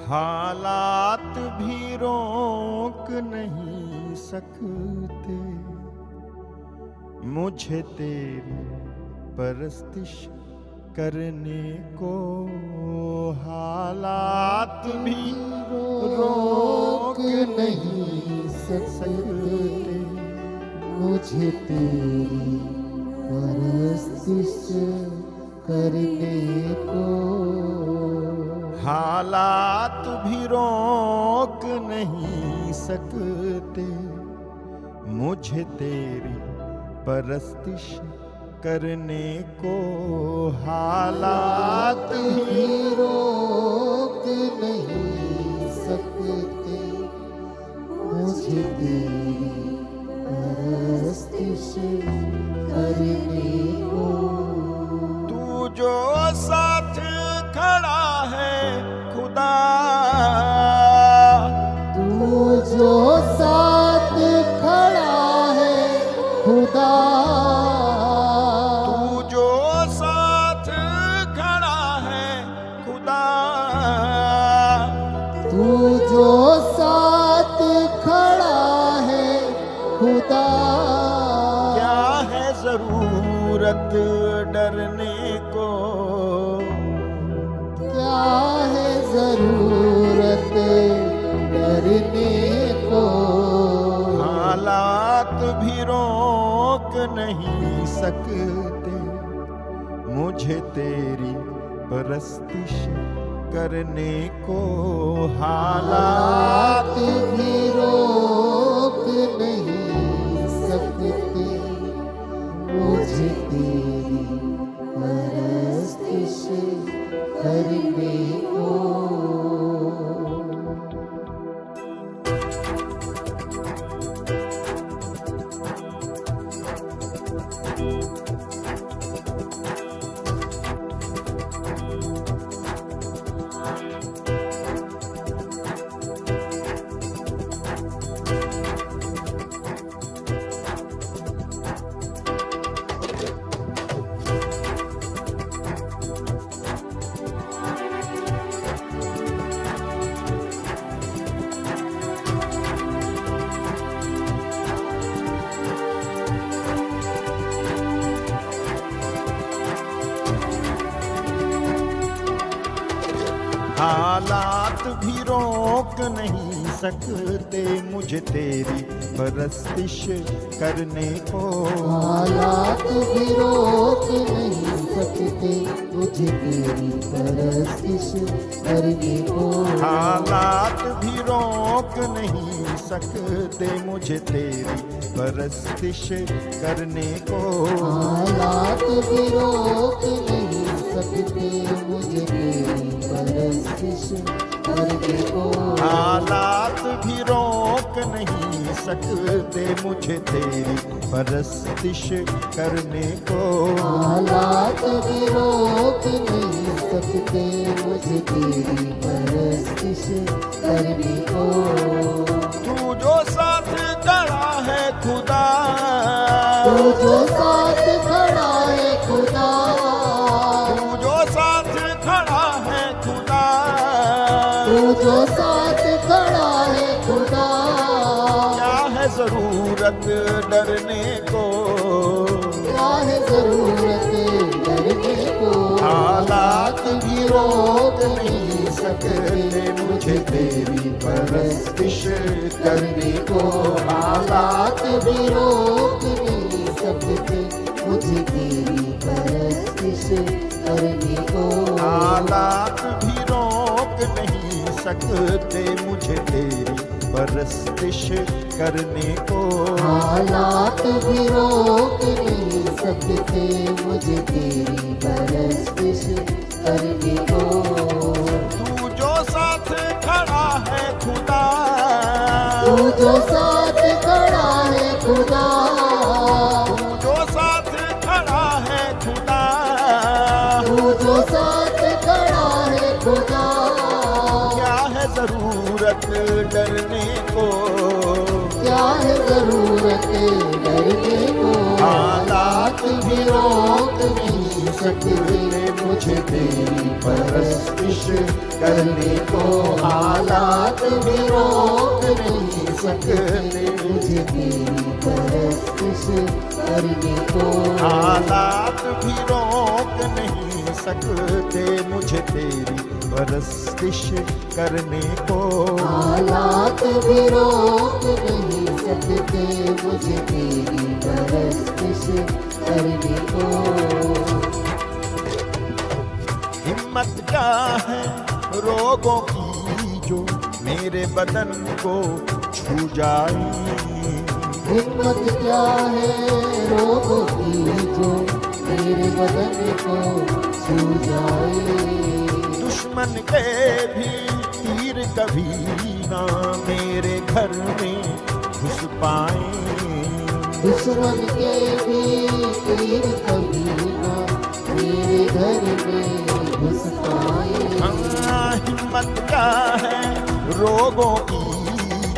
हालात भी रोक नहीं सकते मुझे तेरी परस्तिश करने को। हालात भी रोक नहीं सकते मुझे तेरी परस्तिश करने को। हालात भी रोक नहीं सकते मुझे तेरी परस्तिश करने को। हालात भी रोक नहीं सकते मुझे तेरी परस्तिश करने को। तू जो साथ खड़ा है खुदा, तू जो साथ खड़ा है खुदा, तू जो साथ खड़ा है खुदा, तू जो साथ खड़ा है खुदा। क्या है जरूरत डरने को, क्या है जरूरत डरने को। हालात भी रोक नहीं सकते मुझे तेरी परस्तिश करने को। हालात भी रोक नहीं सकते मुझे तेरी परस्तिश करने को। हालात भी रोक नहीं सकते मुझे तेरी परस्तिश करने को। हालात भी रोक नहीं सकते मुझे तेरी परस्तिश करने को। हालात भी रोक नहीं सकते मुझे तेरी परस्तिश करने को। हालात भी रोक नहीं सकते मुझे तेरी परस्तिश करने को। हालात भी रोक नहीं सकते मुझे तेरी परस्तिश करने को। हालात भी रोक नहीं सकते मुझे तेरी परस्तिश करने को। तू जो साथ खड़ा है खुदा, तू जो साथ खड़ा है खुदा, तू जो साथ खड़ा है खुदा, तू जो साथ खड़ा है खुदा। क्या है जरूरत डरने को, क्या है जरूरत डरने को। हालात भी रोक नहीं सकते मुझे तेरी परस्तिश करने को। हालात भी रोक नहीं सकते मुझे तेरी परस्तिश करने को। हालात भी रोक नहीं सकते मुझे तेरी परस्तिश करने को। हालात भी रोक नहीं सकते मुझे तेरी परस्तिश करने को। तू जो साथ खड़ा है खुदा, तू जो साथ खड़ा है खुदा, तू जो साथ खड़ा है खुदा, तू जो साथ खड़ा है खुदा। क्या है जरूरत डरने को, क्या है जरूरत डरने को। हालात भी रोक नहीं सकते मुझे तेरी परस्तिश करने को, हालात भी रोक नहीं सकते मुझे तेरी परस्तिश करने को, हालात भी रोक नहीं सकते मुझे तेरी परस्तिश करने को, हालात भी रोक नहीं सकते मुझे तेरी परस्तिश करने को। हिम्मत क्या है रोगों की जो मेरे बदन को छू जाए, हिम्मत क्या है रोगों की जो मेरे बदन को छू जाए, दुश्मन के भी तीर कभी ना मेरे घर में घुस पाए, दुश्मन के भी तीर कभी ना मेरे घर में घुस पाए। हाँ, हिम्मत क्या है रोगों की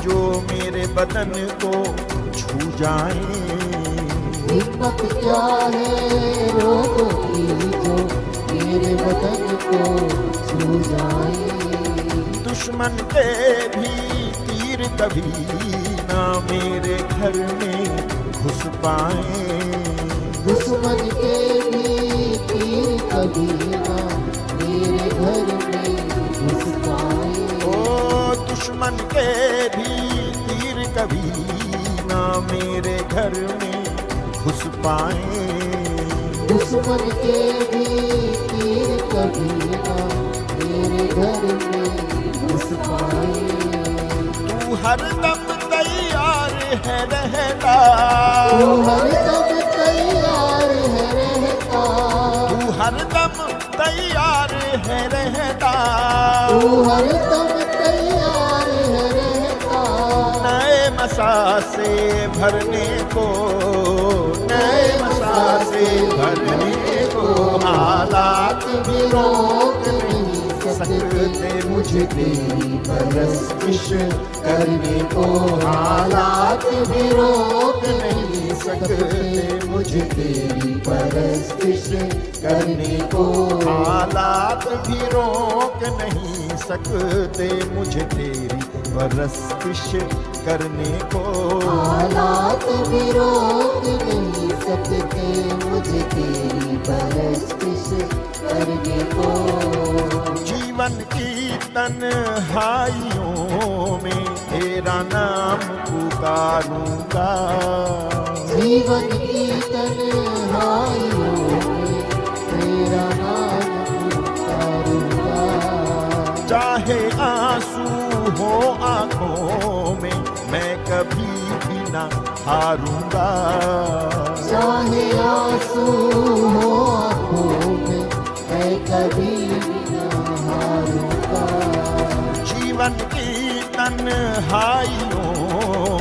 जो मेरे बदन को छू जाए, हिम्मत क्या है रोगों की जो मेरे बदन को छू जाए, दुश्मन के भी तीर कभी ना मेरे घर में घुस पाए, दुश्मन के भी तीर कभी ना मेरे घर में घुस पाए। ओ दुश्मन के भी तीर कभी ना मेरे घर में घुस पाए, दुश्मन के भी तीर कभी ना मेरे घर में घुस पाए। तू हरदम तैयार है रहता, तू हरदम तैयार है रहता, तू हरदम तैयार है रहता, तू हरदम तैयार है रहता, नए मसासे भरने को, नए मसासे भरने को, हालात भी रोक नहीं सकते मुझे तेरी परस्तिश करने को, हालात भी रोक नहीं सकते मुझे तेरी परस्तिश करने को, हालात भी रोक नहीं सकते मुझे तेरी परस्तिश करने को, हालात भी रोक नहीं सकते मुझे तेरी परस्तिश करने को। जीवन की तन्हाइयों में तेरा नाम पुकारूंगा, जीवन की तन्हाइयों में तेरा नाम पुकारूंगा, चाहे आंसू हो आंखों में मैं कभी भी ना हारूंगा, चाहे आंसू हो आंखों में मैं कभी भी ना हारूंगा, जीवन की तन्हाइयों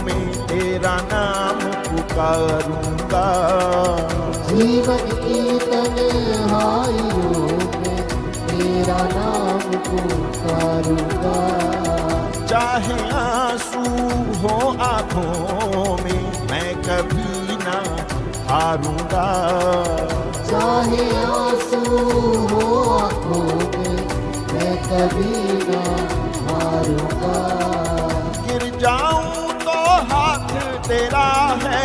में तेरा नाम पुकारूंगा, जीवन की तन्हाइयों में तेरा नाम पुकारूंगा, चाहे आंसू हो आंखों में मैं कभी ना हारूंगा, चाहे आंसू हो आंखों में मैं कभी ना हारूंगा, गिर जाऊं तो हाथ तेरा है,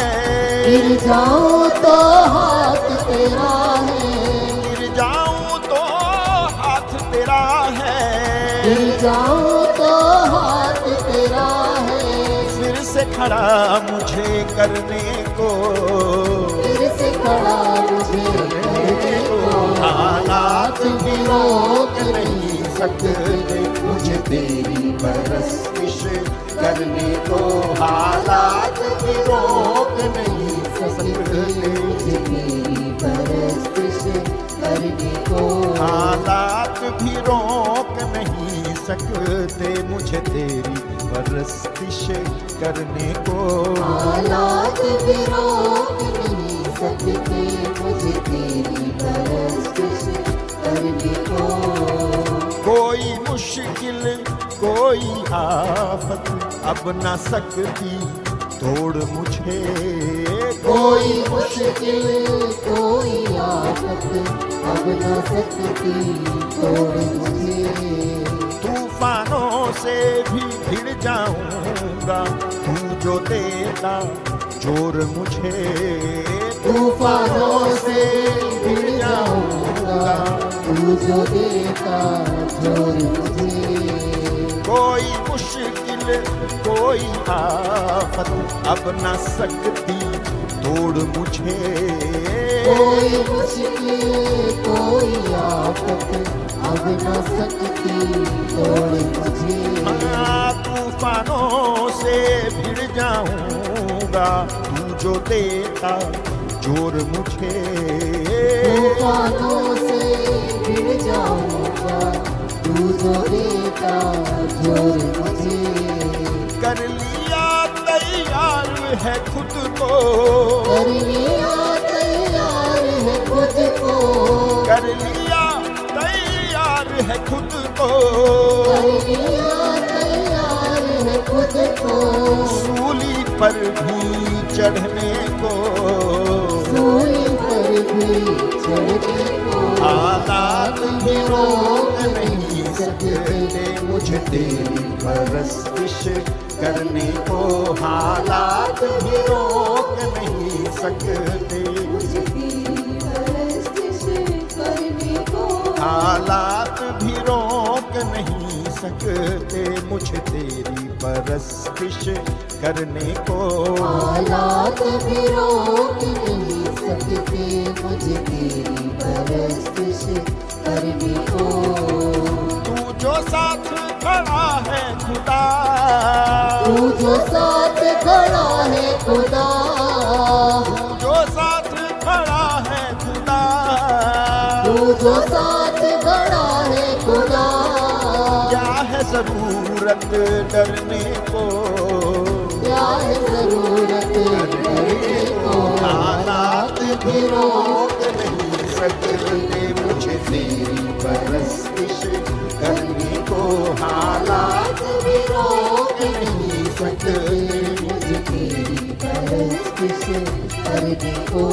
गिर जाऊं तो हाथ तेरा है, गिर जाऊं तो हाथ तेरा है, गिर जाऊं तो हाथ तेरा है, फिर से खड़ा मुझे करने को, फिर से खड़ा मुझे करने को, हालात भी रोक नहीं सकते मुझे तेरी परस्तिश करने को, हालात भी रोक नहीं सकते मुझे तेरी परस्तिश करने को, हालात भी रोक नहीं सकते मुझे तेरी परस्तिश करने को, हालात भी रोक नहीं सकते मुझे तेरी परस्तिश करने को। कोई मुश्किल कोई आफत अब न सकती तोड़ मुझे। कोई मुश्किल कोई आफत अब न सकती तोड़ मुझे। तूफानों से भी भिड़ जाऊंगा, तू जो देता जोर मुझे। तूफानों से भिड़ जाऊंगा, तू जो देता जोर मुझे। कोई मुश्किल कोई आफत अब न सकती तोड़ मुझे। कोई मुश्किल कोई आफत अब न सकती तोड़ मुझे। हाँ, तूफानों से भिड़ जाऊंगा, तू जो देता जोर मुझे। तूफानों से भिड़ जाऊंगा, तू जो देता जोर मुझे। कर लिया तैयार है खुद को, कर लिया तैयार है खुद को। कर लिया तैयार है खुद को। कर लिया तैयार है खुद को। सूली पर भी चढ़ने को, सूली पर भी चढ़ने को। हालात भी रोक नहीं सकते मुझे तेरी परस्तिश करने को। हालात भी रोक नहीं सकते, हालात भी रोक नहीं सकते मुझे तेरी परस्तिश करने को। हालात भी रोक नहीं सकते मुझे तेरी परस्तिश करने को। तू जो साथ खड़ा है खुदा, तू जो साथ खड़ा है खुदा। तू जो साथ खड़ा है खुदा। तू जो साथ खड़ा है खुदा। क्या है जरूरत डरने को, क्या है जरूरत डरने को। हालात भी रोक नहीं सकते मुझे तेरी परस्तिश करने को। हालात भी रोक नहीं सकते मुझे तेरी परस्तिश करने को।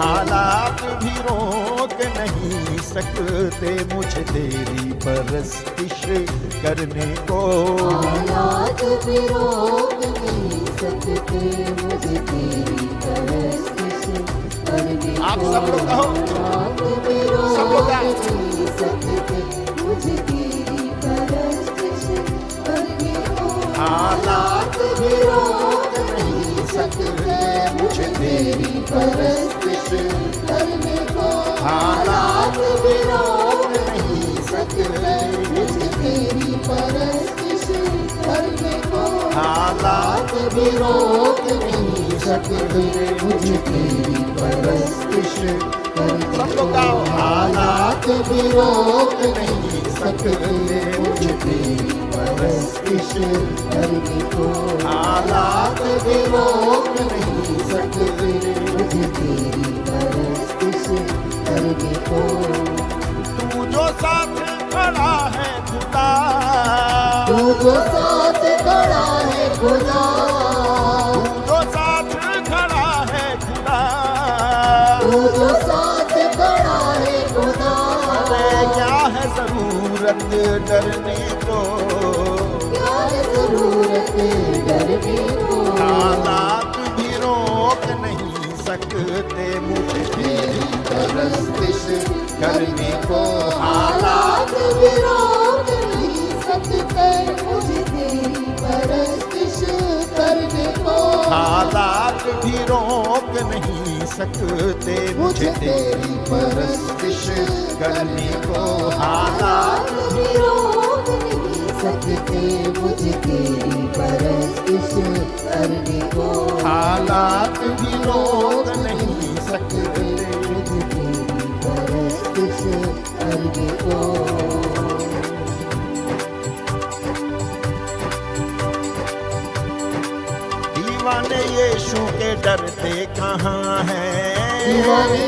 हालात भी रोक नहीं सकते मुझे तेरी परस्तिश करने को। हालात भी रोक नहीं सकते मुझे तेरी परस्तिश करने को। आप सब लोग कहो, हालात भी रोक सब लोग नहीं सकते मुझे तेरी परस्तिश करने को। हालात भी रोक नहीं सकते मुझे तेरी परस्तिश करने को। हालात भी रोक नहीं सकते मुझे तेरी परस्तिश करने को। हालात भी रोक नहीं सकते मुझे तेरी परस्तिश करने सब लोग गाओ। हालात भी रोक नहीं सकते मुझे तेरी परस्तिश करने को। हालात भी रोक नहीं सकते मुझे तेरी परस्तिश करने को। तू जो साथ खड़ा है खुदा, तू जो साथ खड़ा है खुदा। तू जो साथ खड़ा है खुदा। तू जो साथ खड़ा है खुदा। अरे क्या है जरूरत डरने को, क्या है जरूरत डरने को। हालात भी रोक नहीं सकते मुझे तेरी परस्तिश करने को। हालात भी रोक नहीं सकते मुझे तेरी परस्तिश करने को। हालात भी रोक नहीं सकते मुझे तेरी परस्तिश करने को। हालात भी रोक नहीं सकते मुझे तेरी परस्तिश करने को। हालात भी रोक नहीं सकते मुझे तेरी परस्तिश करने को। दीवाने यीशु के डरते कहाँ हैं। दीवाने